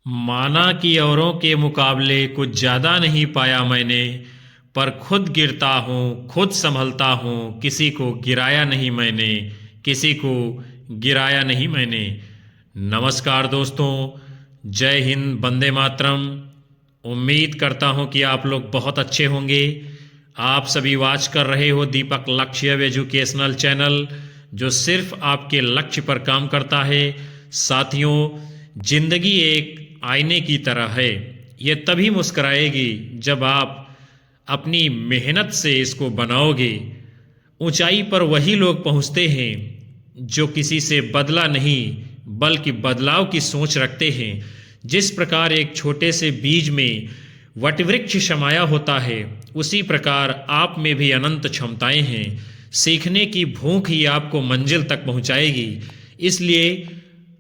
माना कि औरों के मुकाबले कुछ ज़्यादा नहीं पाया मैंने, पर खुद गिरता हूँ खुद संभलता हूँ, किसी को गिराया नहीं मैंने, किसी को गिराया नहीं मैंने। नमस्कार दोस्तों, जय हिंद, वंदे मातरम। उम्मीद करता हूँ कि आप लोग बहुत अच्छे होंगे। आप सभी वॉच कर रहे हो दीपक लक्ष्य एजुकेशनल चैनल, जो सिर्फ आपके लक्ष्य पर काम करता है। साथियों, जिंदगी एक आईने की तरह है। ये तभी मुस्कराएगी जब आप अपनी मेहनत से इसको बनाओगे। ऊंचाई पर वही लोग पहुंचते हैं जो किसी से बदला नहीं बल्कि बदलाव की सोच रखते हैं। जिस प्रकार एक छोटे से बीज में वटवृक्ष समाया होता है, उसी प्रकार आप में भी अनंत क्षमताएं हैं। सीखने की भूख ही आपको मंजिल तक पहुंचाएगी। इसलिए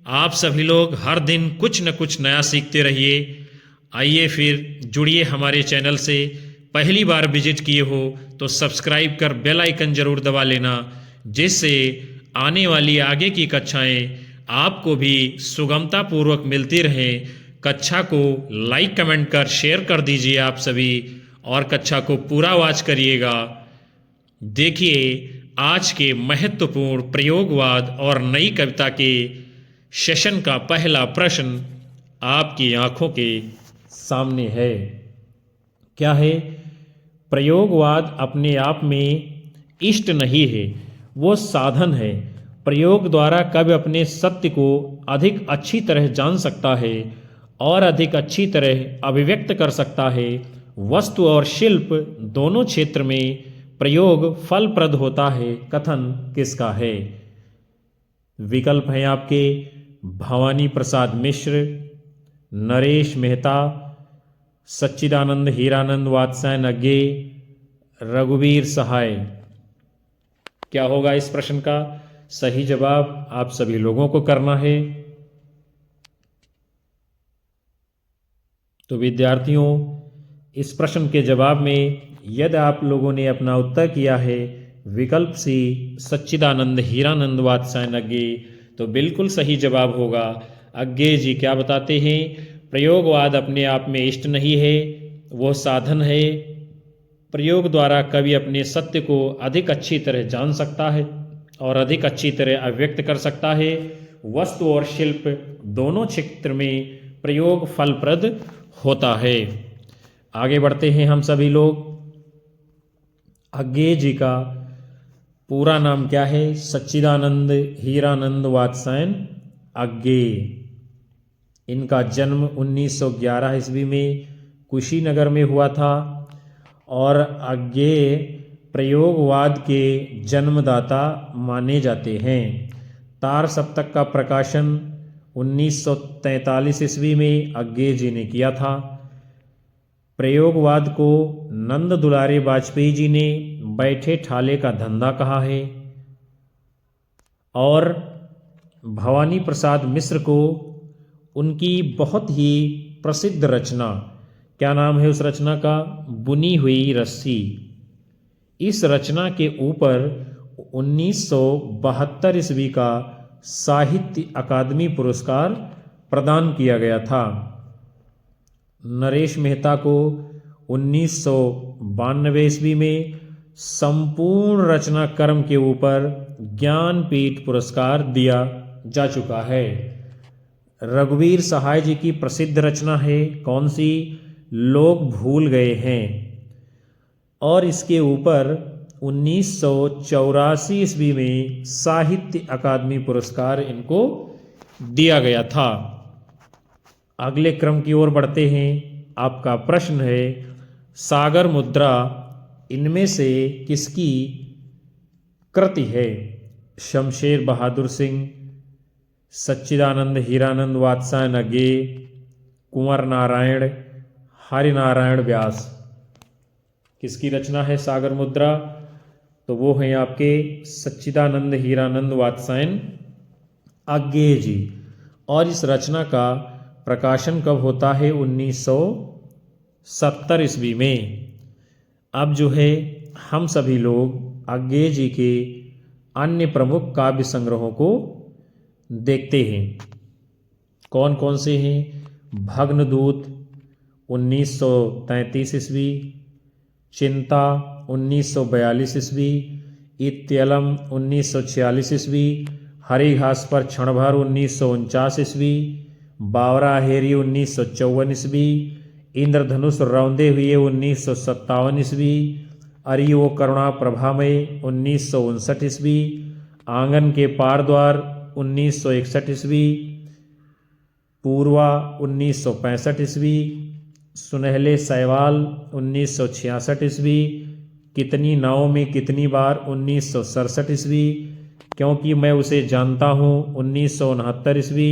आप सभी लोग हर दिन कुछ न कुछ नया सीखते रहिए। आइए फिर जुड़िए हमारे चैनल से। पहली बार विजिट किए हो तो सब्सक्राइब कर बेल आइकन जरूर दबा लेना, जिससे आने वाली आगे की कक्षाएं आपको भी सुगमता पूर्वक मिलती रहें। कक्षा को लाइक कमेंट कर शेयर कर दीजिए आप सभी, और कक्षा को पूरा वॉच करिएगा। देखिए आज के महत्वपूर्ण प्रयोगवाद और नई कविता के सेशन का पहला प्रश्न आपकी आंखों के सामने है। क्या है? प्रयोगवाद अपने आप में इष्ट नहीं है, वो साधन है। प्रयोग द्वारा कवि अपने सत्य को अधिक अच्छी तरह जान सकता है और अधिक अच्छी तरह अभिव्यक्त कर सकता है। वस्तु और शिल्प दोनों क्षेत्र में प्रयोग फलप्रद होता है। कथन किसका है? विकल्प हैं आपके: भवानी प्रसाद मिश्र, नरेश मेहता, सच्चिदानंद हीरानंद वात्स्यायन अज्ञे, रघुवीर सहाय। क्या होगा इस प्रश्न का सही जवाब? आप सभी लोगों को करना है। तो विद्यार्थियों, इस प्रश्न के जवाब में यदि आप लोगों ने अपना उत्तर किया है विकल्प सी सच्चिदानंद हीरानंद वात्स्यायन अज्ञे, तो बिल्कुल सही जवाब होगा। अज्ञे जी क्या बताते हैं? प्रयोगवाद अपने आप में इष्ट नहीं है, वो साधन है। प्रयोग द्वारा कवि अपने सत्य को अधिक अच्छी तरह जान सकता है और अधिक अच्छी तरह अभिव्यक्त कर सकता है। वस्तु और शिल्प दोनों क्षेत्र में प्रयोग फलप्रद होता है। आगे बढ़ते हैं हम सभी लोग। अज्ञे जी का पूरा नाम क्या है? सच्चिदानंद हीरानंद वात्स्यायन अज्ञे। इनका जन्म 1911 ईस्वी में कुशीनगर में हुआ था और अज्ञे प्रयोगवाद के जन्मदाता माने जाते हैं। तार सप्तक का प्रकाशन 1943 ईस्वी में अज्ञे जी ने किया था। प्रयोगवाद को नंद दुलारे वाजपेयी जी ने बैठे ठाले का धंधा कहा है और भवानी प्रसाद मिश्र को उनकी बहुत ही प्रसिद्ध रचना, क्या नाम है उस रचना का? बुनी हुई रस्सी। इस रचना के ऊपर 1972 ईस्वी का साहित्य अकादमी पुरस्कार प्रदान किया गया था। नरेश मेहता को 1992 ईस्वी में संपूर्ण रचना क्रम के ऊपर ज्ञानपीठ पुरस्कार दिया जा चुका है। रघुवीर सहाय जी की प्रसिद्ध रचना है कौन सी? लोग भूल गए हैं, और इसके ऊपर 1984 ईस्वी में साहित्य अकादमी पुरस्कार इनको दिया गया था। अगले क्रम की ओर बढ़ते हैं। आपका प्रश्न है सागर मुद्रा इनमें से किसकी कृति है? शमशेर बहादुर सिंह, सच्चिदानंद हीरानंद वात्स्यायन अज्ञे, कुंवर नारायण, हरिनारायण व्यास। किसकी रचना है सागर मुद्रा? तो वो हैं आपके सच्चिदानंद हीरानंद वात्स्यायन अज्ञे जी। और इस रचना का प्रकाशन कब होता है? 1970 ईस्वी में। अब जो है हम सभी लोग अज्ञे जी के अन्य प्रमुख काव्य संग्रहों को देखते हैं। कौन कौन से हैं? भग्नदूत 1933 ईस्वी, चिंता 1942 ईस्वी, इत्यलम 1946 ईस्वी, हरी घास पर क्षण भर 1949 ईस्वी, बावरा हेरी 1954 ईस्वी, इंद्रधनुष रौंदे हुए 1957 ईस्वी, अरि वो करुणा प्रभामय 1959 ईस्वी, आंगन के पार द्वार 1961 ईस्वी, पूर्वा 1965 ईस्वी, सुनहले सैवाल 1966 ईस्वी, कितनी नावों में कितनी बार 1967 ईस्वी, क्योंकि मैं उसे जानता हूँ 1969 ईस्वी,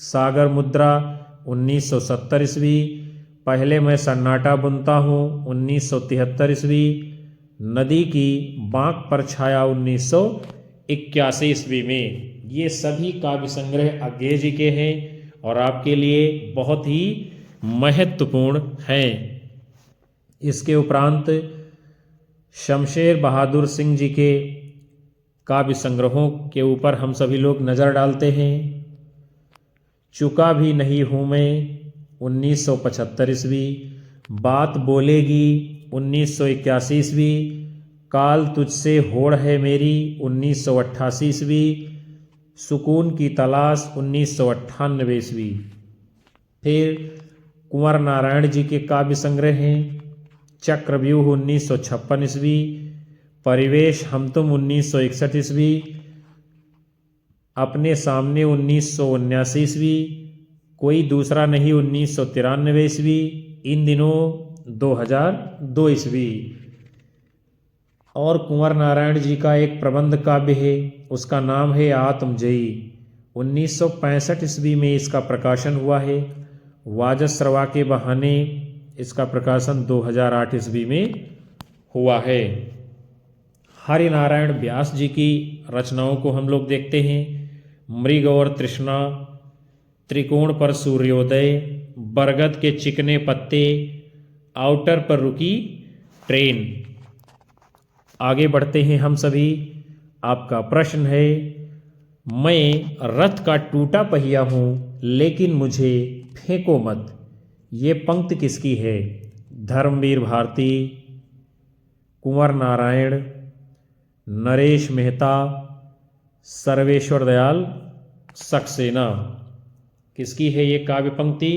सागर मुद्रा 1970 ईस्वी, पहले मैं सन्नाटा बुनता हूँ 1973 ईस्वी, नदी की बांक पर छाया 1981 ईस्वी में। ये सभी काव्य संग्रह अज्ञेय जी के हैं और आपके लिए बहुत ही महत्वपूर्ण हैं। इसके उपरांत शमशेर बहादुर सिंह जी के काव्य संग्रहों के ऊपर हम सभी लोग नज़र डालते हैं। चुका भी नहीं हूँ मैं 1975 ईस्वी, बात बोलेगी 1981 ईस्वी, काल तुझसे होड़ है मेरी 1988 ईस्वी, सुकून की तलाश 1998 ईस्वी। फिर कुंवर नारायण जी के काव्य संग्रह हैं। चक्रव्यूह 1956 ईस्वी, परिवेश हम तुम 1961 ईस्वी, अपने सामने 1979 ईस्वी, कोई दूसरा नहीं 1993 ईस्वी, इन दिनों 2002 ईस्वी। और कुंवर नारायण जी का एक प्रबंध काव्य है, उसका नाम है आत्मजयी। 1965 ईस्वी में इसका प्रकाशन हुआ है। वाजश्रवा के बहाने इसका प्रकाशन 2008 ईस्वी में हुआ है। हरिनारायण व्यास जी की रचनाओं को हम लोग देखते हैं। मृग और तृष्णा, त्रिकोण पर सूर्योदय, बरगद के चिकने पत्ते, आउटर पर रुकी ट्रेन। आगे बढ़ते हैं हम सभी। आपका प्रश्न है, मैं रथ का टूटा पहिया हूँ लेकिन मुझे फेंको मत। ये पंक्ति किसकी है? धर्मवीर भारती, कुंवर नारायण, नरेश मेहता, सर्वेश्वर दयाल सक्सेना। किसकी है ये काव्य पंक्ति?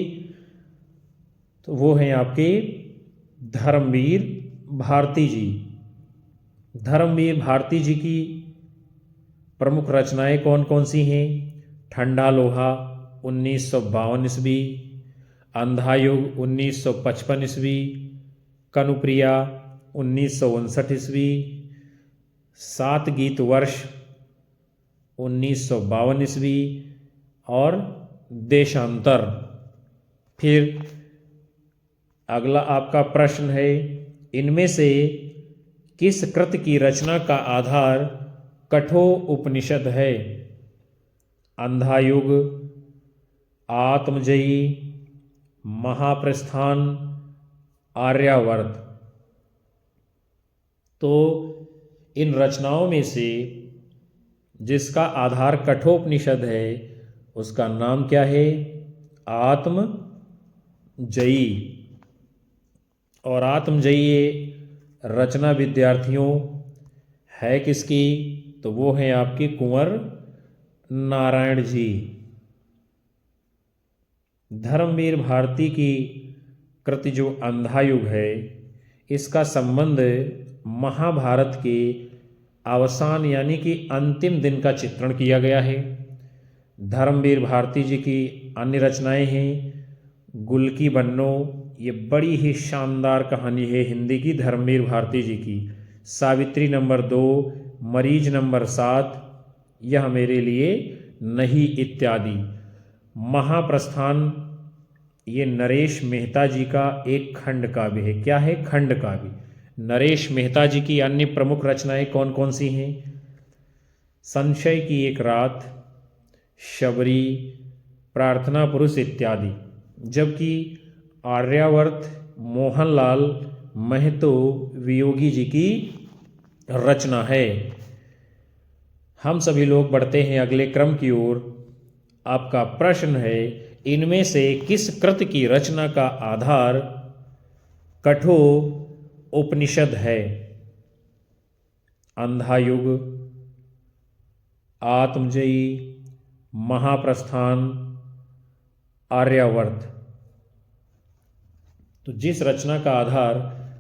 तो वो हैं आपके धर्मवीर भारती जी। धर्मवीर भारती जी की प्रमुख रचनाएं कौन कौन सी हैं? ठंडा लोहा 1952 ईस्वी, अंधा युग 1955 ईस्वी, कनुप्रिया 1959 ईस्वी, 7 गीत वर्ष 1952 ईस्वी और देशांतर। फिर अगला आपका प्रश्न है, इनमें से किस कृति की रचना का आधार कठोर उपनिषद है? अंधा युग, आत्मजयी, महाप्रस्थान, आर्यावर्त। तो इन रचनाओं में से जिसका आधार कठोपनिषद है उसका नाम क्या है? आत्मजयी। और आत्मजयी ये रचना विद्यार्थियों है किसकी? तो वो हैं आपके कुंवर नारायण जी। धर्मवीर भारती की कृति जो अंधा युग है, इसका संबंध महाभारत के अवसान यानी कि अंतिम दिन का चित्रण किया गया है। धर्मवीर भारती जी की अन्य रचनाएं हैं गुल की बन्नो, ये बड़ी ही शानदार कहानी है हिंदी की धर्मवीर भारती जी की। सावित्री नंबर 2, मरीज नंबर 7, यह मेरे लिए नहीं इत्यादि। महाप्रस्थान ये नरेश मेहता जी का एक खंड काव्य है। क्या है? खंड काव्य। नरेश मेहता जी की अन्य प्रमुख रचनाएं कौन कौन सी हैं? संशय की एक रात, शबरी, प्रार्थना पुरुष इत्यादि। जबकि आर्यावर्त मोहनलाल महतो वियोगी जी की रचना है। हम सभी लोग बढ़ते हैं अगले क्रम की ओर। आपका प्रश्न है, इनमें से किस कृत की रचना का आधार कठोर उपनिषद है? अंधायुग, आत्मजयी, महाप्रस्थान, आर्यावर्त। तो जिस रचना का आधार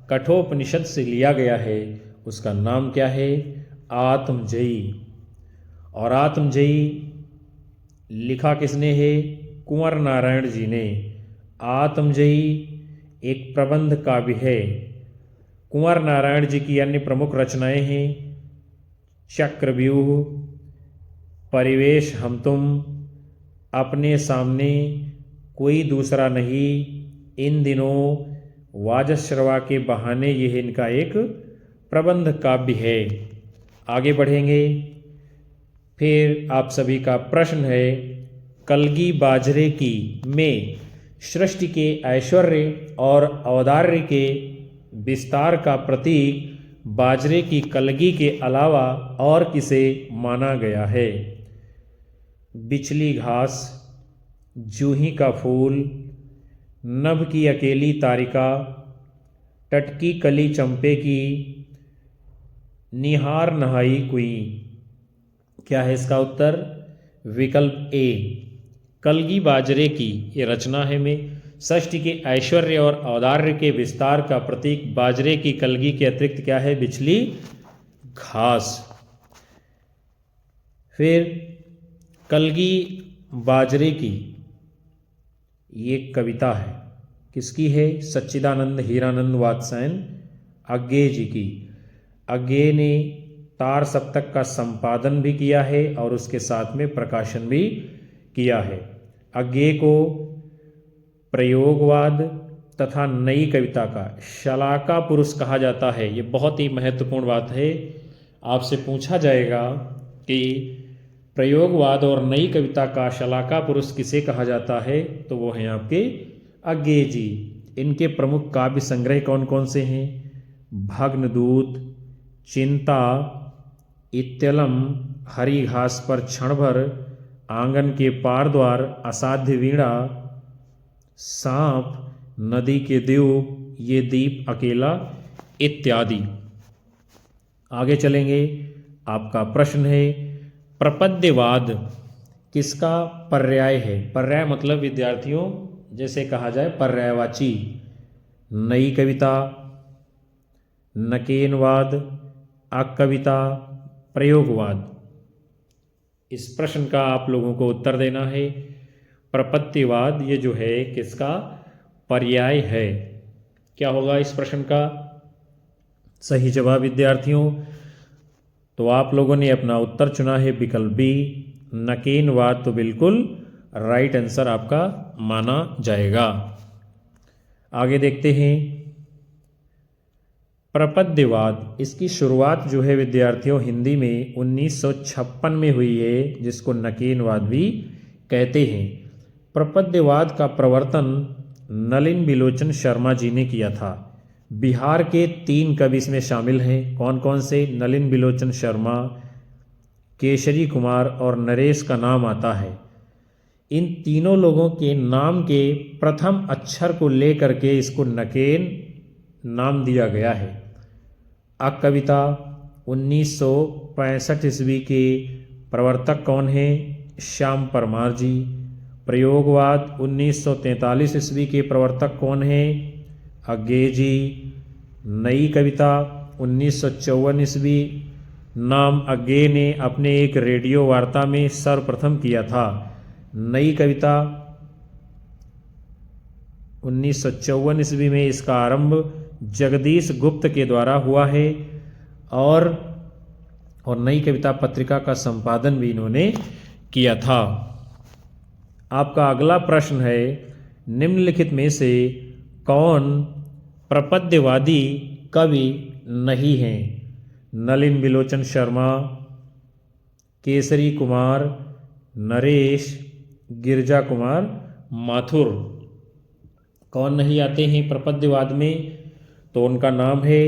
कठोपनिषद से लिया गया है उसका नाम क्या है? आत्मजयी। और आत्मजयी लिखा किसने है? कुंवर नारायण जी ने। आत्मजयी एक प्रबंध काव्य है। कुंवर नारायण जी की अन्य प्रमुख रचनाएं हैं चक्रव्यूह, परिवेश हम तुम, अपने सामने, कोई दूसरा नहीं, इन दिनों, वाजश्रवा के बहाने। यह इनका एक प्रबंध काव्य है। आगे बढ़ेंगे। फिर आप सभी का प्रश्न है, कलगी बाजरे की में सृष्टि के ऐश्वर्य और औदार्य के विस्तार का प्रतीक बाजरे की कलगी के अलावा और किसे माना गया है? बिचली घास, जूही का फूल, नभ की अकेली तारिका, टटकी कली चंपे की, निहार नहाई कुई। क्या है इसका उत्तर? विकल्प ए। कलगी बाजरे की ये रचना है में षष्ठी के ऐश्वर्य और औदार्य के विस्तार का प्रतीक बाजरे की कलगी के अतिरिक्त क्या है? बिचली घास। फिर कलगी बाजरे की ये कविता है, किसकी है? सच्चिदानंद हीरानंद वात्स्यायन अज्ञेय जी की। अज्ञेय ने तार सप्तक का संपादन भी किया है और उसके साथ में प्रकाशन भी किया है। अज्ञेय को प्रयोगवाद तथा नई कविता का शलाका पुरुष कहा जाता है। ये बहुत ही महत्वपूर्ण बात है। आपसे पूछा जाएगा कि प्रयोगवाद और नई कविता का शलाका पुरुष किसे कहा जाता है, तो वो हैं आपके अज्ञेय जी। इनके प्रमुख काव्य संग्रह कौन कौन से हैं? भग्नदूत, चिंता, इत्यलम, हरी घास पर क्षण भर, आंगन के पार द्वार, असाध्य वीणा, सांप, नदी के द्वीप, ये दीप अकेला इत्यादि। आगे चलेंगे। आपका प्रश्न है, प्रपद्यवाद किसका पर्याय है? पर्याय मतलब विद्यार्थियों जैसे कहा जाए पर्यायवाची। नई कविता, नकेनवाद, अकविता, प्रयोगवाद। इस प्रश्न का आप लोगों को उत्तर देना है। प्रपत्तिवाद ये जो है किसका पर्याय है? क्या होगा इस प्रश्न का सही जवाब विद्यार्थियों? तो आप लोगों ने अपना उत्तर चुना है विकल्प बी, नकेनवाद। तो बिल्कुल राइट आंसर आपका माना जाएगा। आगे देखते हैं। प्रपद्यवाद इसकी शुरुआत जो है विद्यार्थियों हिंदी में 1956 में हुई है, जिसको नकेनवाद भी कहते हैं। प्रपद्यवाद का प्रवर्तन नलिन बिलोचन शर्मा जी ने किया था। बिहार के 3 कवि इसमें शामिल हैं। कौन कौन से? नलिन बिलोचन शर्मा, केशरी कुमार और नरेश का नाम आता है। इन तीनों लोगों के नाम के प्रथम अक्षर को लेकर के इसको नकेन नाम दिया गया है। अकविता 1965 ईस्वी के प्रवर्तक कौन हैं? श्याम परमार जी। प्रयोगवाद 1943 ईस्वी के प्रवर्तक कौन हैं? अज्ञेय जी। नई कविता 1954 ईस्वी, नाम अज्ञेय ने अपने एक रेडियो वार्ता में सर्वप्रथम किया था। नई कविता 1954 ईस्वी में इसका आरंभ जगदीश गुप्त के द्वारा हुआ है और नई कविता पत्रिका का संपादन भी इन्होंने किया था। आपका अगला प्रश्न है, निम्नलिखित में से कौन प्रपद्यवादी कवि नहीं हैं? नलिन बिलोचन शर्मा, केसरी कुमार, नरेश, गिरजा कुमार माथुर। कौन नहीं आते हैं प्रपद्यवाद में? तो उनका नाम है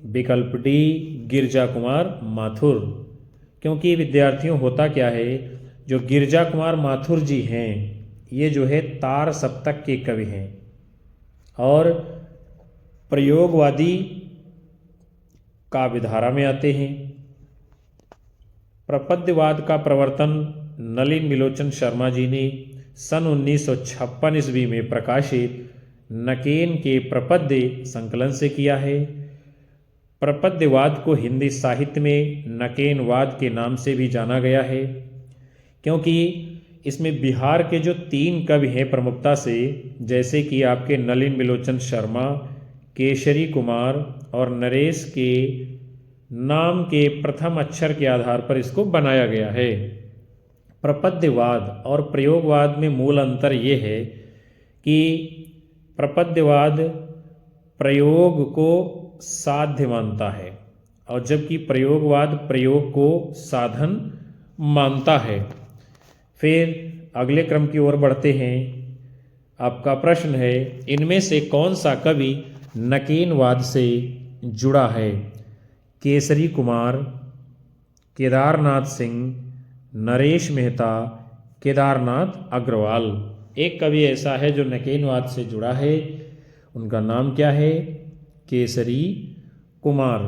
विकल्प डी, गिरजा कुमार माथुर। क्योंकि विद्यार्थियों होता क्या है, जो गिरजा कुमार माथुर जी हैं ये जो है तार सप्तक के कवि हैं और प्रयोगवादी काव्यधारा में आते हैं। प्रपद्यवाद का प्रवर्तन नलिन बिलोचन शर्मा जी ने सन 1956 ईस्वी में प्रकाशित नकेन के प्रपद्य संकलन से किया है। प्रपद्यवाद को हिंदी साहित्य में नकेनवाद के नाम से भी जाना गया है, क्योंकि इसमें बिहार के जो 3 कवि हैं प्रमुखता से, जैसे कि आपके नलिन बिलोचन शर्मा, केसरी कुमार और नरेश के नाम के प्रथम अक्षर के आधार पर इसको बनाया गया है। प्रपद्यवाद और प्रयोगवाद में मूल अंतर ये है कि प्रपद्यवाद प्रयोग को साध्य मानता है और जबकि प्रयोगवाद प्रयोग को साधन मानता है। फिर अगले क्रम की ओर बढ़ते हैं। आपका प्रश्न है, इनमें से कौन सा कवि नकेनवाद से जुड़ा है? केसरी कुमार, केदारनाथ सिंह, नरेश मेहता, केदारनाथ अग्रवाल। एक कवि ऐसा है जो नकेनवाद से जुड़ा है, उनका नाम क्या है? केसरी कुमार।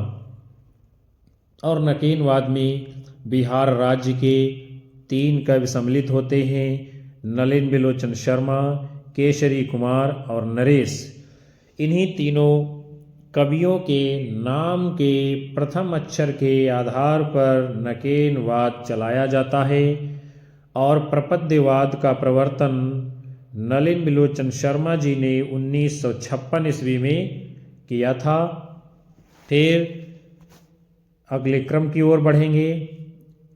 और नकेनवाद में बिहार राज्य के 3 कवि सम्मिलित होते हैं, नलिन बिलोचन शर्मा, केसरी कुमार और नरेश। इन्हीं तीनों कवियों के नाम के प्रथम अक्षर के आधार पर नकेनवाद चलाया जाता है और प्रपद्यवाद का प्रवर्तन नलिन बिलोचन शर्मा जी ने 1956 ईस्वी में किया था। फिर अगले क्रम की ओर बढ़ेंगे।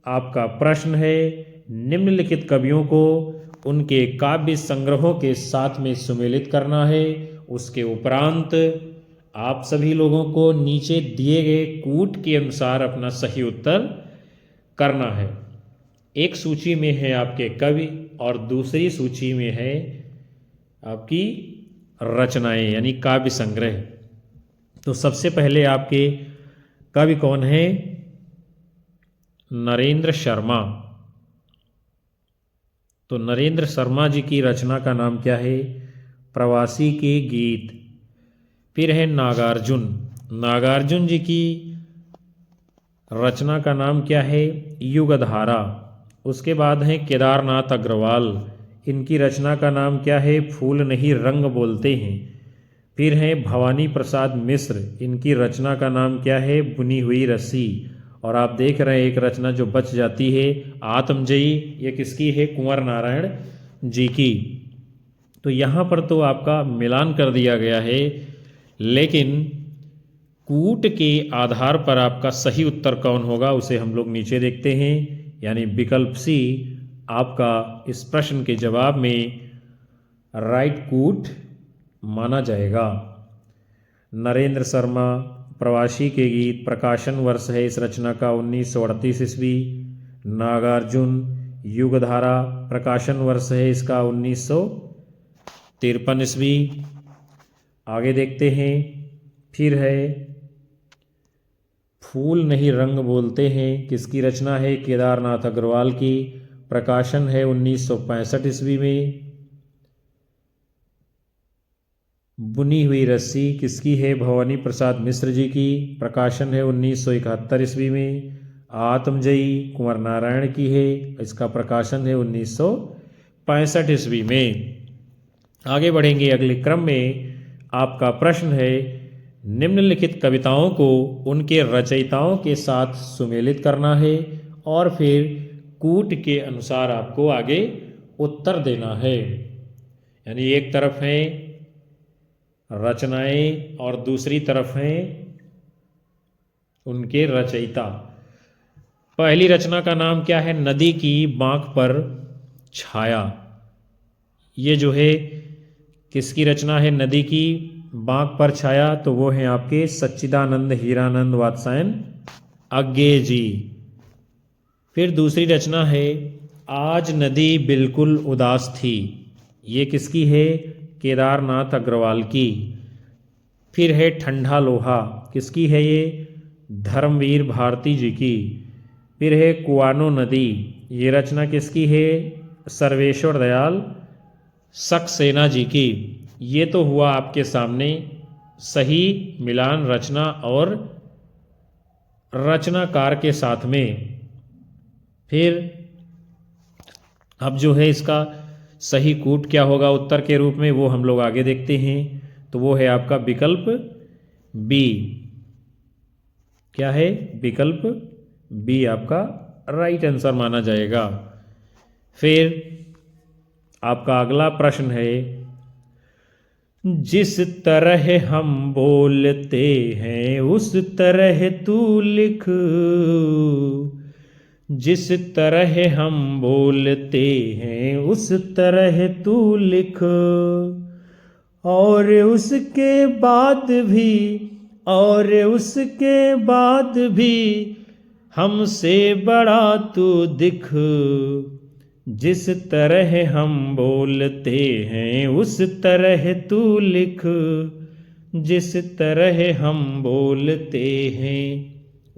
आपका प्रश्न है, निम्नलिखित कवियों को उनके काव्य संग्रहों के साथ में सुमेलित करना है। उसके उपरांत आप सभी लोगों को नीचे दिए गए कूट के अनुसार अपना सही उत्तर करना है। एक सूची में है आपके कवि और दूसरी सूची में है आपकी रचनाएं यानी काव्य संग्रह। तो सबसे पहले आपके कवि कौन है? नरेंद्र शर्मा। तो नरेंद्र शर्मा जी की रचना का नाम क्या है? प्रवासी के गीत। फिर है नागार्जुन। नागार्जुन जी की रचना का नाम क्या है? युगधारा। उसके बाद है केदारनाथ अग्रवाल, इनकी रचना का नाम क्या है? फूल नहीं रंग बोलते हैं। फिर है भवानी प्रसाद मिश्र, इनकी रचना का नाम क्या है? बुनी हुई रस्सी। और आप देख रहे हैं एक रचना जो बच जाती है, आत्मजयी, ये किसकी है? कुंवर नारायण जी की। तो यहाँ पर तो आपका मिलान कर दिया गया है, लेकिन कूट के आधार पर आपका सही उत्तर कौन होगा उसे हम लोग नीचे देखते हैं। यानी विकल्प सी आपका इस प्रश्न के जवाब में राइट कूट माना जाएगा। नरेंद्र शर्मा, प्रवासी के गीत, प्रकाशन वर्ष है इस रचना का 1938 ईस्वी। नागार्जुन, युगधारा, प्रकाशन वर्ष है इसका 1953 ईस्वी। आगे देखते हैं। फिर है फूल नहीं रंग बोलते हैं, किसकी रचना है? केदारनाथ अग्रवाल की, प्रकाशन है 1965 ईस्वी में। बुनी हुई रस्सी किसकी है? भवानी प्रसाद मिश्र जी की, प्रकाशन है 1971 ईस्वी में। आत्मजयी कुंवर नारायण की है, इसका प्रकाशन है 1965 ईस्वी में। आगे बढ़ेंगे अगले क्रम में। आपका प्रश्न है, निम्नलिखित कविताओं को उनके रचयिताओं के साथ सुमेलित करना है और फिर कूट के अनुसार आपको आगे उत्तर देना है। यानी एक तरफ है रचनाएं और दूसरी तरफ हैं उनके रचयिता। पहली रचना का नाम क्या है? नदी की बांक पर छाया। ये जो है किसकी रचना है? नदी की बांक पर छाया, तो वो है आपके सच्चिदानंद हीरानंद वात्सायन अज्ञे जी। फिर दूसरी रचना है आज नदी बिल्कुल उदास थी, ये किसकी है? केदारनाथ अग्रवाल की। फिर है ठंडा लोहा, किसकी है ये? धर्मवीर भारती जी की। फिर है कुआनो नदी, ये रचना किसकी है? सर्वेश्वर दयाल सक्सेना जी की। ये तो हुआ आपके सामने सही मिलान रचना और रचनाकार के साथ में। फिर अब जो है इसका सही कूट क्या होगा उत्तर के रूप में, वो हम लोग आगे देखते हैं। तो वो है आपका विकल्प बी। क्या है? विकल्प बी आपका राइट आंसर माना जाएगा। फिर आपका अगला प्रश्न है, जिस तरह हम बोलते हैं उस तरह तू लिख। जिस तरह हम बोलते हैं उस तरह तू लिख, और उसके बाद भी और उसके बाद भी हमसे बड़ा तू दिख। जिस तरह हम बोलते हैं उस तरह तू लिख। जिस तरह हम बोलते हैं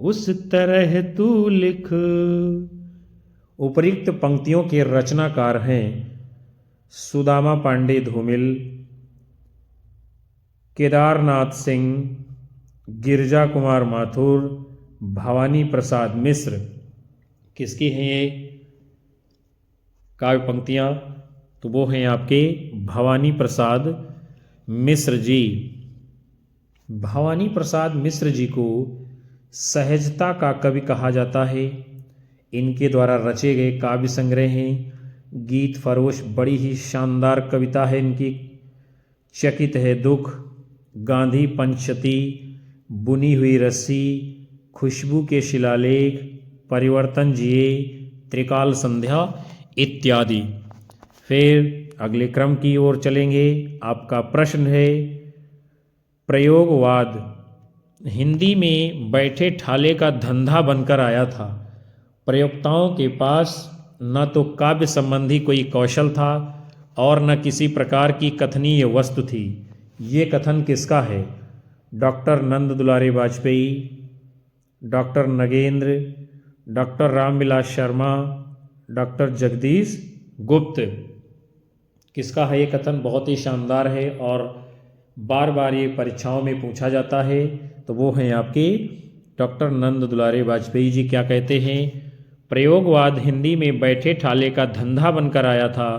उस तरह तू लिख। उपर्युक्त पंक्तियों के रचनाकार हैं सुदामा पांडे धूमिल, केदारनाथ सिंह, गिरजा कुमार माथुर, भवानी प्रसाद मिश्र। किसकी हैं ये काव्य पंक्तियाँ? तो वो हैं आपके भवानी प्रसाद मिश्र जी। भवानी प्रसाद मिश्र जी को सहजता का कवि कहा जाता है। इनके द्वारा रचे गए काव्य संग्रह हैं गीत फरोश, बड़ी ही शानदार कविता है इनकी। चकित है दुख, गांधी पंचशती, बुनी हुई रस्सी, खुशबू के शिलालेख, परिवर्तन जिए, त्रिकाल संध्या इत्यादि। फिर अगले क्रम की ओर चलेंगे। आपका प्रश्न है, प्रयोगवाद हिंदी में बैठे ठाले का धंधा बनकर आया था। प्रयोक्ताओं के पास न तो काव्य संबंधी कोई कौशल था और न किसी प्रकार की कथनीय वस्तु थी। ये कथन किसका है? डॉक्टर नंद दुलारे Vajpayee, doctor Nagendra, doctor Ramvilas Sharma, doctor Jagdish गुप्त। किसका है ये कथन? बहुत ही शानदार है और बार बार ये परीक्षाओं में पूछा जाता है। तो वो हैं आपके डॉक्टर नंद दुलारे वाजपेयी जी। क्या कहते हैं? प्रयोगवाद हिंदी में बैठे ठाले का धंधा बनकर आया था।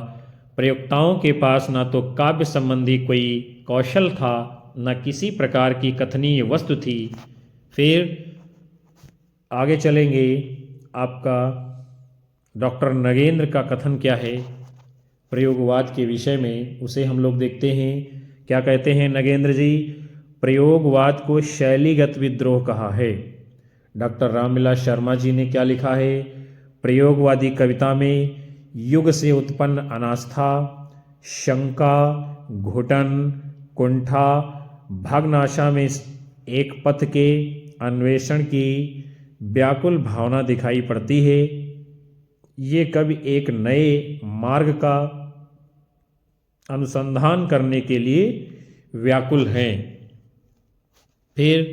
प्रयोक्ताओं के पास न तो काव्य संबंधी कोई कौशल था न किसी प्रकार की कथनीय वस्तु थी। फिर आगे चलेंगे। आपका डॉक्टर नगेंद्र का कथन क्या है प्रयोगवाद के विषय में, उसे हम लोग देखते हैं। क्या कहते हैं नगेंद्र जी? प्रयोगवाद को शैलीगत विद्रोह कहा है। डॉक्टर रामविलास शर्मा जी ने क्या लिखा है? प्रयोगवादी कविता में युग से उत्पन्न अनास्था, शंका, घुटन, कुंठा, भग्नाशा में एक पथ के अन्वेषण की व्याकुल भावना दिखाई पड़ती है। ये कवि एक नए मार्ग का अनुसंधान करने के लिए व्याकुल हैं। फिर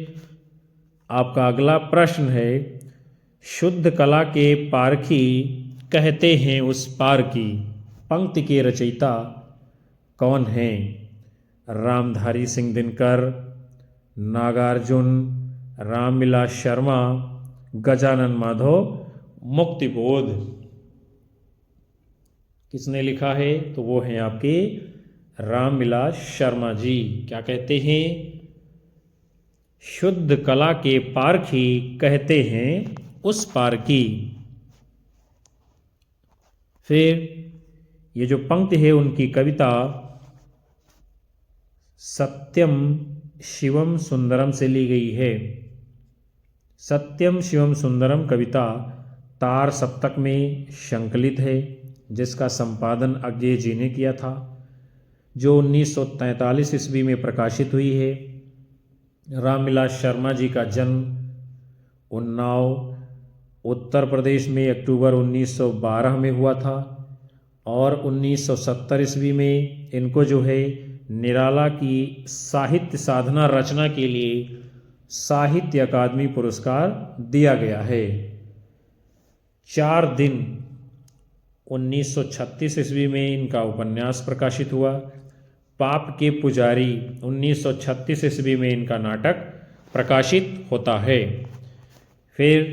आपका अगला प्रश्न है, शुद्ध कला के पारखी कहते हैं उस पार की। पंक्ति के रचयिता कौन हैं? रामधारी सिंह दिनकर, नागार्जुन, रामविलास शर्मा, गजानन माधव, मुक्तिबोध। किसने लिखा है? तो वो हैं आपके रामविलास शर्मा जी। क्या कहते हैं? शुद्ध कला के पारखी कहते हैं उस पार की। फिर ये जो पंक्ति है उनकी कविता सत्यम शिवम सुंदरम से ली गई है। सत्यम शिवम सुंदरम कविता तार सप्तक में संकलित है, जिसका संपादन अज्ञेय जी ने किया था, जो 1943 ईस्वी में प्रकाशित हुई है। रामविलास शर्मा जी का जन्म उन्नाव उत्तर प्रदेश में अक्टूबर 1912 में हुआ था और 1970 ईस्वी में इनको जो है निराला की साहित्य साधना रचना के लिए साहित्य अकादमी पुरस्कार दिया गया है। 4 दिन 1936 ईस्वी में इनका उपन्यास प्रकाशित हुआ। पाप के पुजारी 1936 ईस्वी में इनका नाटक प्रकाशित होता है। फिर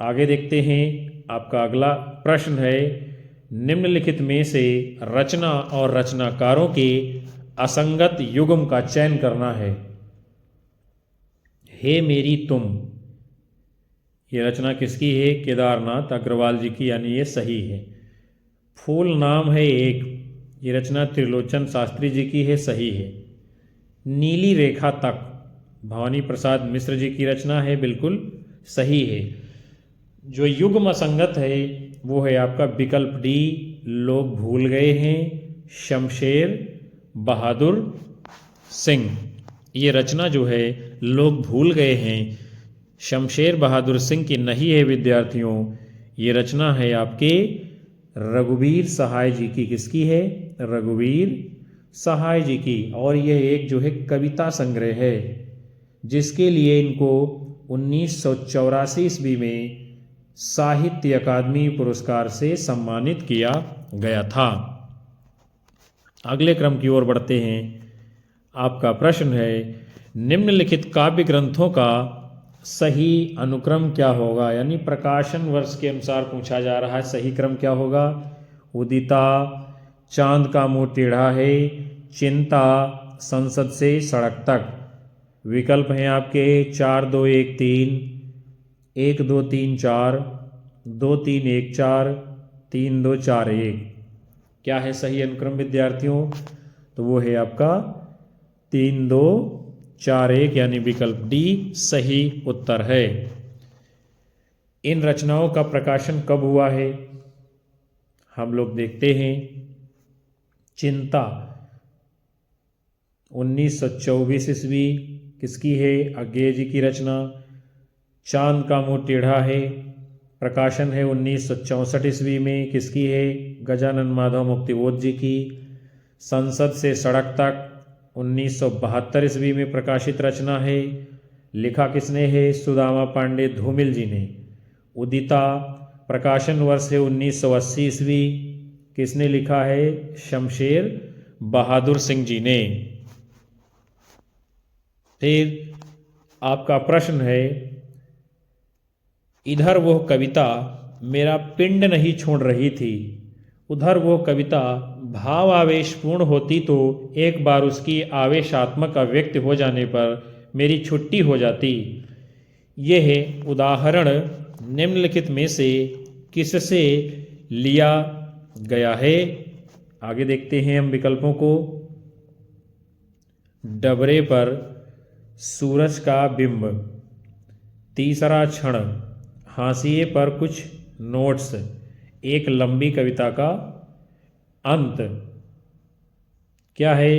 आगे देखते हैं, आपका अगला प्रश्न है, निम्नलिखित में से रचना और रचनाकारों के असंगत युग्म का चयन करना है। हे मेरी तुम, ये रचना किसकी है? केदारनाथ अग्रवाल जी की, यानी ये सही है। फूल नाम है एक, ये रचना त्रिलोचन शास्त्री जी की है, सही है। नीली रेखा तक भवानी प्रसाद मिश्र जी की रचना है, बिल्कुल सही है। जो युग्म असंगत है वो है आपका विकल्प डी, लोग भूल गए हैं, शमशेर बहादुर सिंह। ये रचना जो है लोग भूल गए हैं, शमशेर बहादुर सिंह की नहीं है विद्यार्थियों। ये रचना है आपके रघुवीर सहाय जी की। किसकी है? रघुवीर सहाय जी की। और यह एक जो है कविता संग्रह है, जिसके लिए इनको 1984 ईस्वी में साहित्य अकादमी पुरस्कार से सम्मानित किया गया था। अगले क्रम की ओर बढ़ते हैं। आपका प्रश्न है, निम्नलिखित काव्य ग्रंथों का सही अनुक्रम क्या होगा? यानी प्रकाशन वर्ष के अनुसार पूछा जा रहा है, सही क्रम क्या होगा? उदिता, चांद का मुंह टेढ़ा है, चिंता, संसद से सड़क तक। विकल्प हैं आपके 4 2 1 3, 1 2 3 4, 2 3 1 4, 3 2 4 1। क्या है सही अनुक्रम विद्यार्थियों? तो वो है आपका 3 2 4 1, यानी विकल्प डी सही उत्तर है। इन रचनाओं का प्रकाशन कब हुआ है? हम लोग देखते हैं। चिंता 1924 ईस्वी, किसकी है? अज्ञेय जी की रचना। चांद का मुंह टेढ़ा है, प्रकाशन है 1964 ईस्वी में, किसकी है? गजानन माधव मुक्तिबोध जी की। संसद से सड़क तक 1972 ईस्वी में प्रकाशित रचना है, लिखा किसने है? सुदामा पांडे धूमिल जी ने। उदिता प्रकाशन वर्ष है 1980 ईस्वी, किसने लिखा है? शमशेर बहादुर सिंह जी ने। फिर आपका प्रश्न है, इधर वह कविता मेरा पिंड नहीं छोड़ रही थी, उधर वो कविता भाव आवेशपूर्ण होती तो एक बार उसकी आवेशात्मक अभिव्यक्ति हो जाने पर मेरी छुट्टी हो जाती। यह उदाहरण निम्नलिखित में से किससे लिया गया है? आगे देखते हैं हम विकल्पों को। डबरे पर सूरज का बिंब, तीसरा क्षण, हाशिए पर कुछ नोट्स, एक लंबी कविता का अंत। क्या है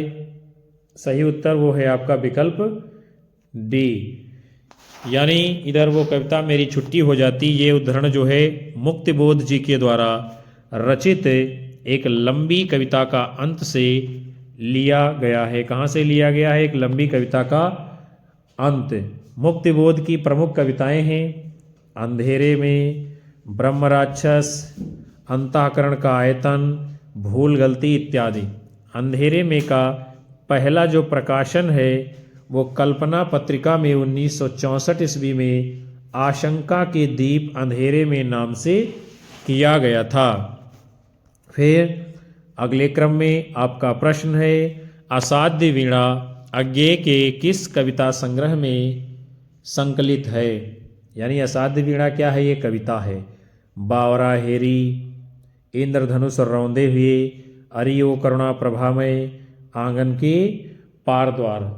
सही उत्तर? वो है आपका विकल्प डी, यानी इधर वो कविता मेरी छुट्टी हो जाती। ये उदाहरण जो है मुक्तिबोध जी के द्वारा रचित एक लंबी कविता का अंत से लिया गया है। कहाँ से लिया गया है? एक लंबी कविता का अंत। मुक्तिबोध की प्रमुख कविताएं हैं अंधेरे में, ब्रह्म राक्षस, अंतःकरण का आयतन, भूल गलती इत्यादि। अंधेरे में का पहला जो प्रकाशन है वो कल्पना पत्रिका में 1964 ईस्वी में आशंका के दीप अंधेरे में नाम से किया गया था। फिर अगले क्रम में आपका प्रश्न है, असाध्य वीणा अज्ञेय के किस कविता संग्रह में संकलित है? यानी असाध्य वीणा क्या है? ये कविता है। बावरा हेरी, इंद्रधनुष रौंदे हुए, अरियो करुणा प्रभामय, आंगन के पार द्वार।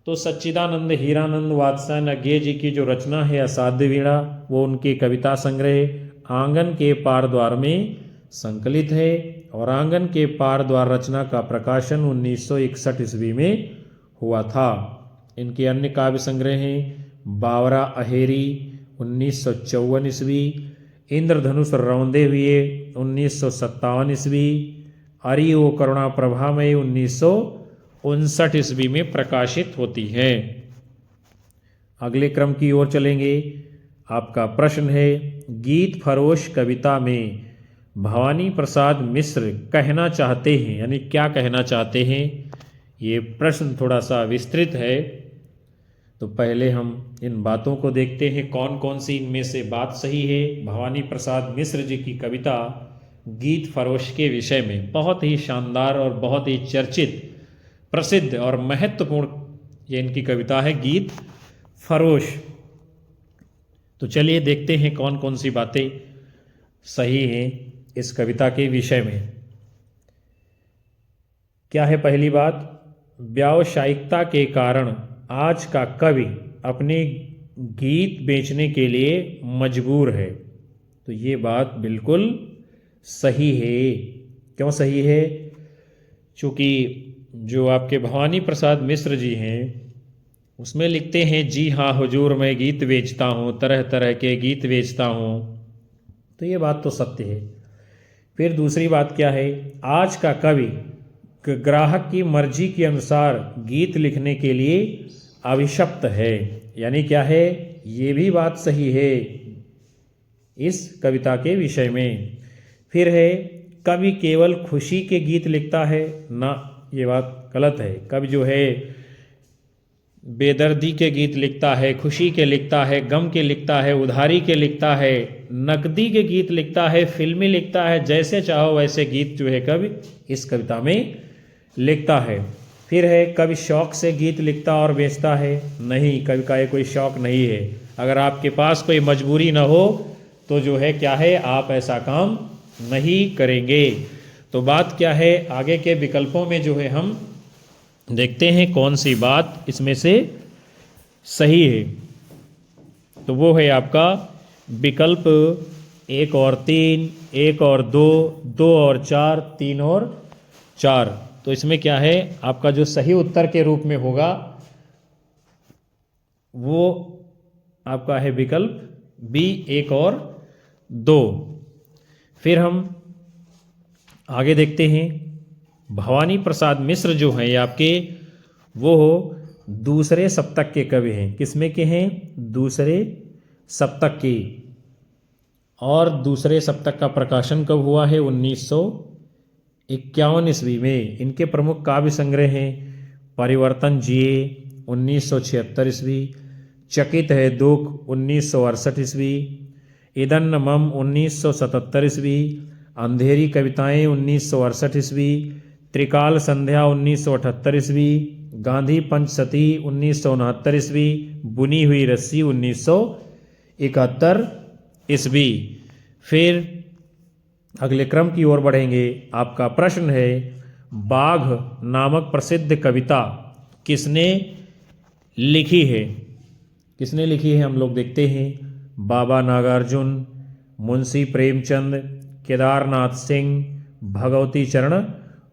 तो सच्चिदानंद हीरानंद वात्स्यायन अज्ञेय जी की जो रचना है असाध्य वीणा, वो उनके कविता संग्रह आंगन के पार द्वार में संकलित है। और आंगन के पार द्वार रचना का प्रकाशन 1961 ईस्वी में हुआ था। इनके अन्य काव्य संग्रह हैं बावरा अहेरी 1954 ईस्वी, इंद्रधनुष रौंदे हुए 1957 ईस्वी, अरियो करुणा प्रभामय 1959 ईस्वी में प्रकाशित होती है। अगले क्रम की ओर चलेंगे। आपका प्रश्न है, गीत फरोश कविता में भवानी प्रसाद मिश्र कहना चाहते हैं, यानी क्या कहना चाहते हैं। ये प्रश्न थोड़ा सा विस्तृत है, तो पहले हम इन बातों को देखते हैं कौन कौन सी इनमें से बात सही है। भवानी प्रसाद मिश्र जी की कविता गीत फरोश के विषय में बहुत ही शानदार और बहुत ही चर्चित, प्रसिद्ध और महत्वपूर्ण ये इनकी कविता है गीत फरोश। तो चलिए देखते हैं कौन कौन सी बातें सही हैं इस कविता के विषय में। क्या है पहली बात, व्यावसायिकता के कारण आज का कवि अपने गीत बेचने के लिए मजबूर है। तो ये बात बिल्कुल सही है। क्यों सही है? चूँकि जो आपके भवानी प्रसाद मिश्र जी हैं उसमें लिखते हैं, जी हाँ हुजूर मैं गीत बेचता हूँ, तरह तरह के गीत बेचता हूँ। तो ये बात तो सत्य है। फिर दूसरी बात क्या है, आज का कवि ग्राहक की मर्जी के अनुसार गीत लिखने के लिए अभिशप्त है। यानी क्या है, ये भी बात सही है इस कविता के विषय में। फिर है, कवि केवल खुशी के गीत लिखता है ना, ये बात गलत है। कवि जो है बेदर्दी के गीत लिखता है, खुशी के लिखता है, गम के लिखता है, उधारी के लिखता है, नकदी के गीत लिखता है, फिल्मी लिखता है, जैसे चाहो वैसे गीत जो है कवि इस कविता में लिखता है। फिर है, कवि शौक से गीत लिखता और बेचता है। नहीं, कवि का ये कोई शौक नहीं है। अगर आपके पास कोई मजबूरी ना हो तो जो है क्या है, आप ऐसा काम नहीं करेंगे। तो बात क्या है, आगे के विकल्पों में जो है हम देखते हैं कौन सी बात इसमें से सही है। तो वो है आपका विकल्प 1 और 3, 1 और 2, 2 और 4, 3 और 4। तो इसमें क्या है, आपका जो सही उत्तर के रूप में होगा वो आपका है विकल्प बी 1 और 2। फिर हम आगे देखते हैं, भवानी प्रसाद मिश्र जो हैं आपके वो दूसरे सप्तक के कवि हैं। किसमें के हैं? दूसरे सप्तक के। और दूसरे सप्तक का प्रकाशन कब हुआ है? 1951 ईस्वी में। इनके प्रमुख काव्य संग्रह हैं परिवर्तन जिए 1976 ईस्वी, चकित है दुख 1968 ईस्वी, इदन्न मम 1977 ईस्वी, अंधेरी कविताएं 1968 ईस्वी, त्रिकाल संध्या 1978 ईस्वी, गांधी पंचसती 1969 ईस्वी, बुनी हुई रस्सी 1971 ईस्वी। फिर अगले क्रम की ओर बढ़ेंगे। आपका प्रश्न है, बाघ नामक प्रसिद्ध कविता किसने लिखी है? किसने लिखी है हम लोग देखते हैं। बाबा नागार्जुन, मुंशी प्रेमचंद, केदारनाथ सिंह, भगवती चरण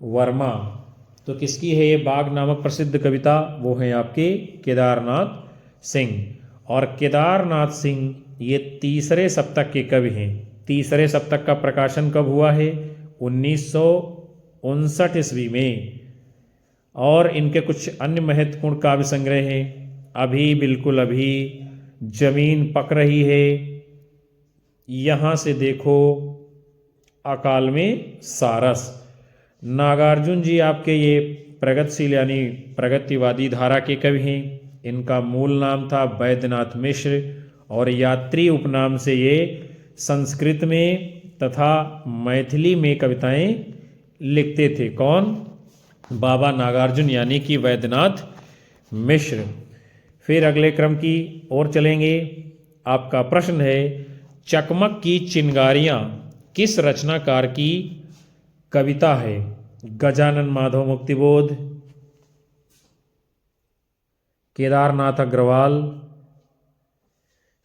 वर्मा। तो किसकी है ये बाघ नामक प्रसिद्ध कविता? वो है आपके केदारनाथ सिंह। और केदारनाथ सिंह ये तीसरे सप्तक के कवि हैं। तीसरे सप्तक का प्रकाशन कब हुआ है? 1959 ईस्वी में। और इनके कुछ अन्य महत्वपूर्ण काव्य संग्रह हैं, अभी बिल्कुल अभी, जमीन पक रही है, यहाँ से देखो, अकाल में सारस। नागार्जुन जी आपके ये प्रगतिशील यानी प्रगतिवादी धारा के कवि हैं। इनका मूल नाम था वैद्यनाथ मिश्र और यात्री उपनाम से ये संस्कृत में तथा मैथिली में कविताएं लिखते थे। कौन? बाबा नागार्जुन यानी कि वैद्यनाथ मिश्र। फिर अगले क्रम की ओर चलेंगे। आपका प्रश्न है, चकमक की चिंगारियाँ किस रचनाकार की कविता है? गजानन माधव मुक्तिबोध, केदारनाथ अग्रवाल,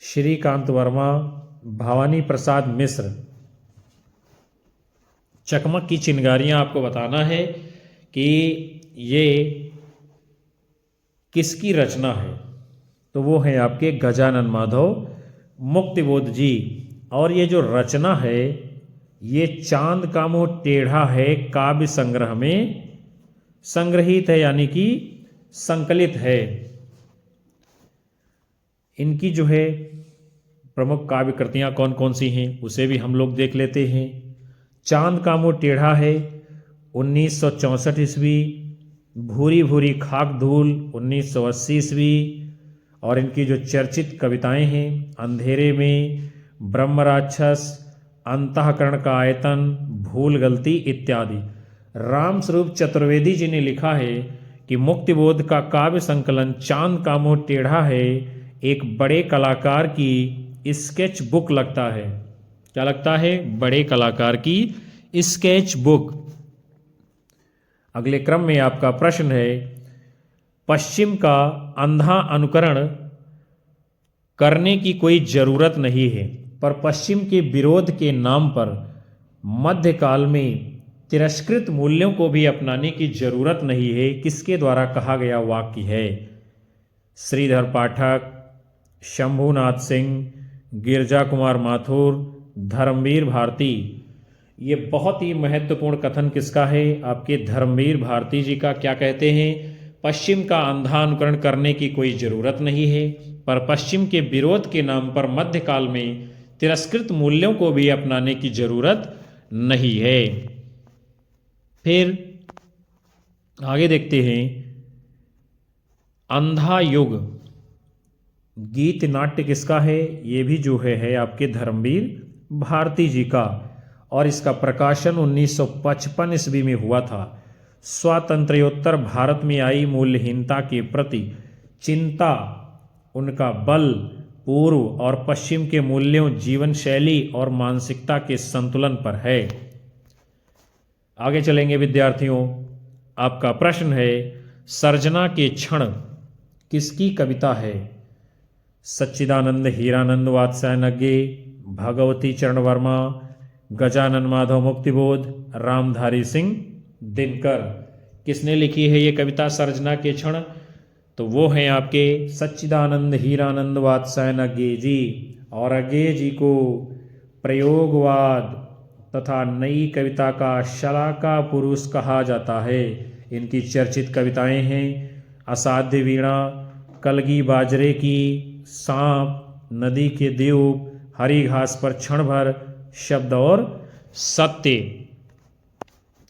श्रीकांत वर्मा, भवानी प्रसाद मिश्र। चकमक की चिंगारियाँ आपको बताना है कि ये किसकी रचना है। तो वो है आपके गजानन माधव मुक्तिबोध जी। और ये जो रचना है ये चांद का मुंह टेढ़ा है काव्य संग्रह में संग्रहित है, यानी कि संकलित है। इनकी जो है प्रमुख काव्य कृतियाँ कौन कौन सी हैं उसे भी हम लोग देख लेते हैं। चांद का मुंह टेढ़ा है 1964 ईस्वी, भूरी भूरी खाक धूल 1980 ईस्वी। और इनकी जो चर्चित कविताएं हैं अंधेरे में, ब्रह्म राक्षस, अंतःकरण का आयतन, भूल गलती इत्यादि। रामस्वरूप चतुर्वेदी जी ने लिखा है कि मुक्तिबोध का काव्य संकलन चांद का मुंह टेढ़ा है एक बड़े कलाकार की स्केच बुक लगता है। क्या लगता है? बड़े कलाकार की स्केच बुक। अगले क्रम में आपका प्रश्न है, पश्चिम का अंधा अनुकरण करने की कोई जरूरत नहीं है, पर पश्चिम के विरोध के नाम पर मध्यकाल में तिरस्कृत मूल्यों को भी अपनाने की जरूरत नहीं है, किसके द्वारा कहा गया वाक्य है? श्रीधर पाठक, शंभुनाथ सिंह, गिरजा कुमार माथुर, धर्मवीर भारती। ये बहुत ही महत्वपूर्ण कथन किसका है? आपके धर्मवीर भारती जी का। क्या कहते हैं? पश्चिम का अंधा अनुकरण करने की कोई जरूरत नहीं है, पर पश्चिम के विरोध के नाम पर मध्यकाल में तिरस्कृत मूल्यों को भी अपनाने की जरूरत नहीं है। फिर आगे देखते हैं, अंधा युग गीत नाट्य किसका है? ये भी जो है आपके धर्मवीर भारती जी का, और इसका प्रकाशन 1955 ईस्वी में हुआ था। स्वातंत्र्योत्तर भारत में आई मूल्यहीनता के प्रति चिंता, उनका बल पूर्व और पश्चिम के मूल्यों, जीवन शैली और मानसिकता के संतुलन पर है। आगे चलेंगे विद्यार्थियों, आपका प्रश्न है, सर्जना के क्षण किसकी कविता है? सच्चिदानंद हीरानंद वात्स्यायनज्ञे, भगवती चरण वर्मा, गजानन माधव मुक्तिबोध, रामधारी सिंह दिनकर। किसने लिखी है ये कविता सर्जना के क्षण? तो वो हैं आपके सच्चिदानंद हीरानंद वात्स्यायनज्ञे जी। और अज्ञे जी को प्रयोगवाद तथा नई कविता का शलाका पुरुष कहा जाता है। इनकी चर्चित कविताएं हैं असाध्य वीणा, कलगी बाजरे की, सांप, नदी के देव, हरी घास पर क्षण भर, शब्द और सत्य।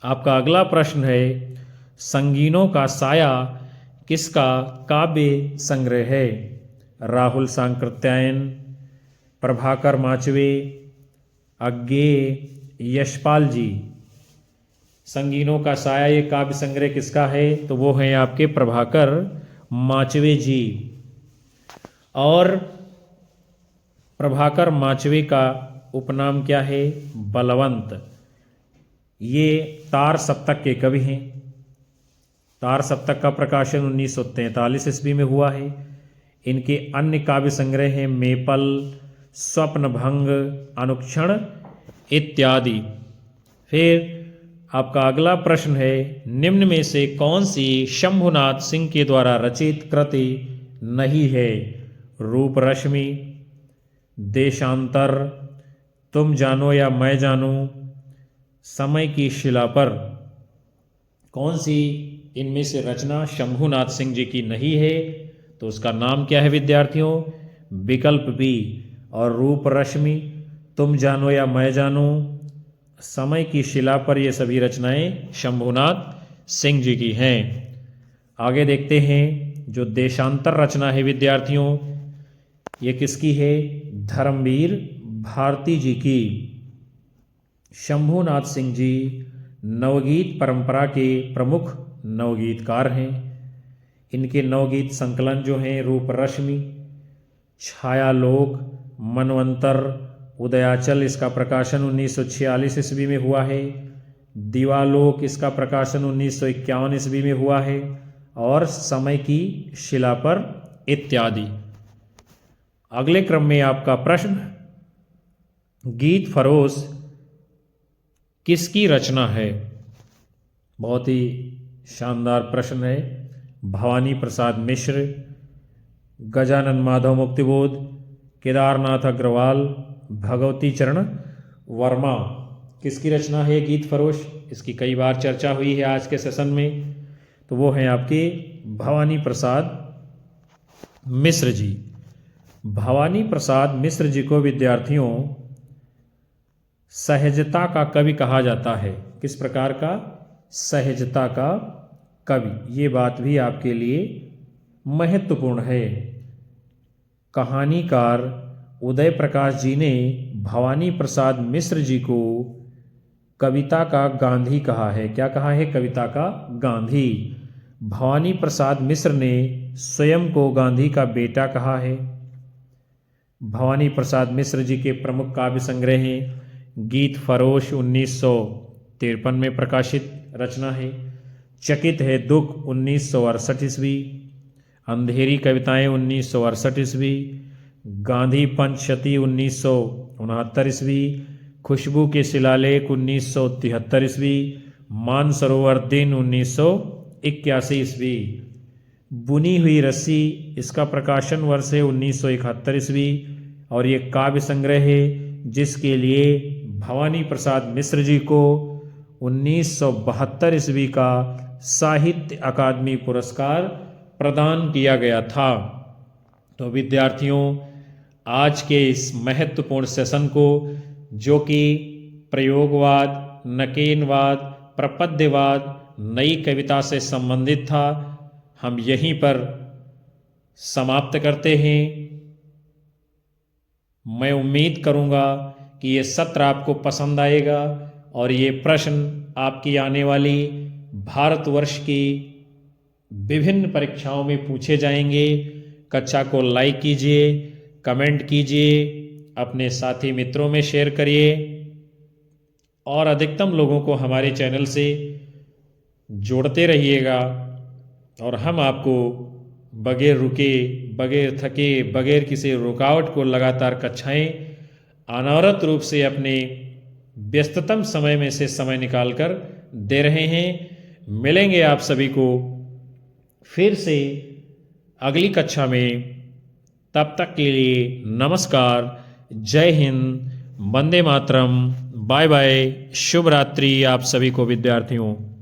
आपका अगला प्रश्न है, संगीनों का साया किसका काव्य संग्रह है? राहुल सांकृत्यायन, प्रभाकर माचवे, अज्ञेय, यशपाल जी। संगीनों का साया ये काव्य संग्रह किसका है? तो वो है आपके प्रभाकर माचवे जी। और प्रभाकर माचवे का उपनाम क्या है? बलवंत। ये तार सप्तक के कवि हैं। तार सप्तक का प्रकाशन 1943 ईस्वी में हुआ है। इनके अन्य काव्य संग्रह हैं मेपल, स्वप्नभंग, अनुक्षण इत्यादि। फिर आपका अगला प्रश्न है, निम्न में से कौन सी शंभुनाथ सिंह के द्वारा रचित कृति नहीं है? रूप रश्मि, देशांतर, तुम जानो या मैं जानूं, समय की शिला पर। कौन सी इनमें से रचना शंभुनाथ सिंह जी की नहीं है? तो उसका नाम क्या है विद्यार्थियों? विकल्प बी। और रूप रश्मि, तुम जानो या मैं जानूं, समय की शिला पर, ये सभी रचनाएं शंभुनाथ सिंह जी की हैं। आगे देखते हैं, जो देशांतर रचना है विद्यार्थियों, ये किसकी है? धर्मवीर भारती जी की। शंभुनाथ सिंह जी नवगीत परंपरा के प्रमुख नवगीतकार हैं। इनके नवगीत संकलन जो हैं रूप रश्मि, छायालोक, मनवंतर, उदयाचल, इसका प्रकाशन 1946 ईस्वी में हुआ है। दिवालोक, इसका प्रकाशन 1951 ईस्वी में हुआ है। और समय की शिला पर इत्यादि। अगले क्रम में आपका प्रश्न, गीत फरोश किसकी रचना है? बहुत ही शानदार प्रश्न है। भवानी प्रसाद मिश्र, गजानन माधव मुक्तिबोध, केदारनाथ अग्रवाल, भगवती चरण वर्मा। किसकी रचना है गीत फरोश? इसकी कई बार चर्चा हुई है आज के सेशन में। तो वो हैं आपके भवानी प्रसाद मिश्र जी। भवानी प्रसाद मिश्र जी को विद्यार्थियों सहजता का कवि कहा जाता है? किस प्रकार का? सहजता का कवि। ये बात भी आपके लिए महत्वपूर्ण है। कहानीकार उदय प्रकाश जी ने भवानी प्रसाद मिश्र जी को कविता का गांधी कहा है। क्या कहा है? कविता का गांधी। भवानी प्रसाद मिश्र ने स्वयं को गांधी का बेटा कहा है। भवानी प्रसाद मिश्र जी के प्रमुख काव्य संग्रह हैं गीत फरोश 1953 में प्रकाशित रचना है, चकित है दुख 1968 ईस्वी, अंधेरी कविताएं 1968 ईस्वी, गांधी पंचशती 1969 ईस्वी, खुशबू के शिलालेख 1973 ईस्वी, मानसरोवर दिन 1981 ईस्वी। बुनी हुई रस्सी, इसका प्रकाशन वर्ष है 1971 ईस्वी और ये काव्य संग्रह है जिसके लिए भवानी प्रसाद मिश्र जी को 1972 ईस्वी का साहित्य अकादमी पुरस्कार प्रदान किया गया था। तो विद्यार्थियों, आज के इस महत्वपूर्ण सेशन को, जो कि प्रयोगवाद, नकेनवाद, प्रपद्यवाद, नई कविता से संबंधित था, हम यहीं पर समाप्त करते हैं। मैं उम्मीद करूंगा कि ये सत्र आपको पसंद आएगा और ये प्रश्न आपकी आने वाली भारतवर्ष की विभिन्न परीक्षाओं में पूछे जाएंगे। कक्षा को लाइक कीजिए, कमेंट कीजिए, अपने साथी मित्रों में शेयर करिए और अधिकतम लोगों को हमारे चैनल से जोड़ते रहिएगा और हम आपको बगैर रुके, बगैर थके, बगैर किसी रुकावट को लगातार कक्षाएं अनवरत रूप से अपने व्यस्ततम समय में से समय निकालकर दे रहे हैं। मिलेंगे आप सभी को फिर से अगली कक्षा में। तब तक के लिए नमस्कार, जय हिंद, वंदे मातरम, बाय बाय, शुभ रात्रि आप सभी को विद्यार्थियों।